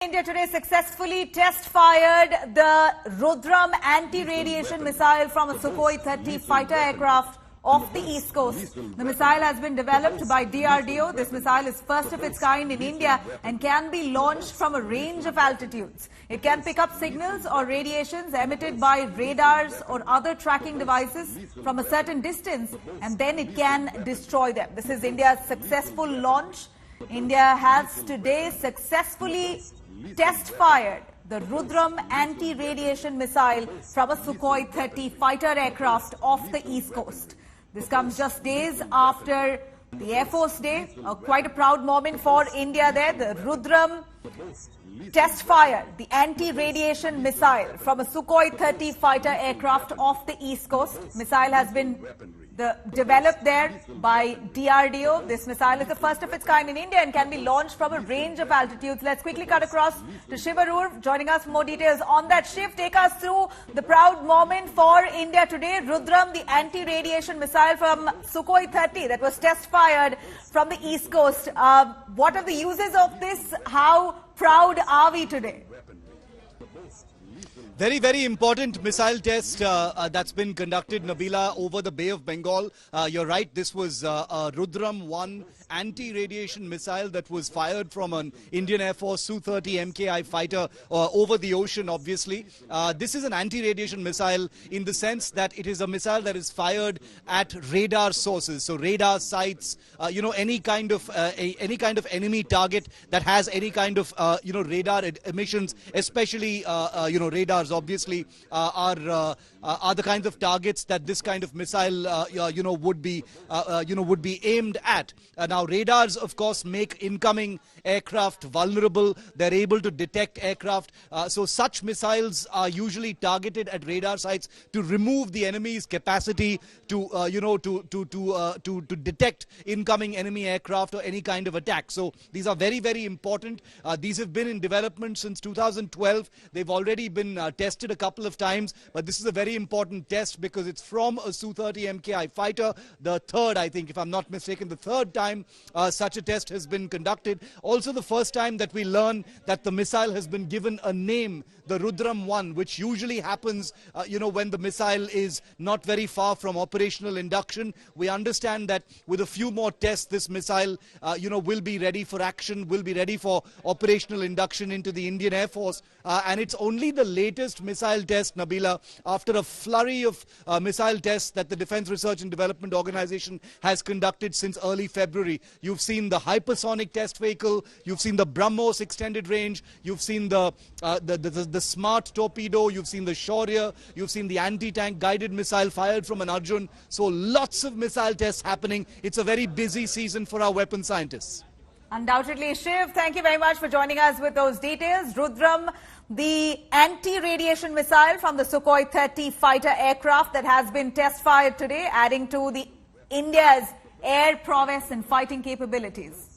India today successfully test-fired the Rudram anti-radiation missile from a Sukhoi 30 fighter aircraft off the East Coast. The missile has been developed by DRDO. This missile is first of its kind in India and can be launched from a range of altitudes. It can pick up signals or radiations emitted by radars or other tracking devices from a certain distance, and then it can destroy them. This is India's successful launch. India has today successfully test-fired the Rudram anti-radiation missile from a Sukhoi 30 fighter aircraft off the East Coast. This comes just days after the Air Force Day, quite a proud moment for India there. The Rudram test-fired the anti-radiation missile from a Sukhoi 30 fighter aircraft off the East Coast. Missile has been developed there by DRDO. This missile is the first of its kind in India and can be launched from a range of altitudes. Let's quickly cut across to Shiv Arur, joining us for more details on that. Shiv, take us through the proud moment for India today. Rudram, the anti-radiation missile from Sukhoi 30 that was test-fired from the East Coast. What are the uses of this? How proud are we today? Very, very important missile test that's been conducted, Nabila, over the Bay of Bengal. You're right, this was a Rudram 1 anti-radiation missile that was fired from an Indian Air Force Su-30 MKI fighter over the ocean, obviously. This is an anti-radiation missile in the sense that it is a missile that is fired at radar sources. So radar sites, any kind of enemy target that has any kind of, radar emissions, especially, radars obviously are the kinds of targets that this kind of missile, would be aimed at. Now, radars, of course, make incoming aircraft vulnerable. They're able to detect aircraft. So such missiles are usually targeted at radar sites to remove the enemy's capacity to detect incoming enemy aircraft or any kind of attack. So these are very, very important. These have been in development since 2012. They've already been tested a couple of times, but this is a very important test because it's from a Su-30 MKI fighter. The third, I think, if I'm not mistaken, the third time such a test has been conducted. Also the first time that we learn that the missile has been given a name, the Rudram 1, which usually happens, when the missile is not very far from operational induction. We understand that with a few more tests, this missile, will be ready for action, will be ready for operational induction into the Indian Air Force. And it's only the latest missile test, Nabila, after a flurry of missile tests that the Defense Research and Development Organization has conducted since early February. You've seen the hypersonic test vehicle, you've seen the BrahMos extended range, you've seen the smart torpedo, you've seen the Shaurya, you've seen the anti-tank guided missile fired from an Arjun. So lots of missile tests happening. It's a very busy season for our weapon scientists. Undoubtedly, Shiv, thank you very much for joining us with those details. Rudram, the anti-radiation missile from the Sukhoi 30 fighter aircraft that has been test-fired today, adding to India's air prowess and fighting capabilities.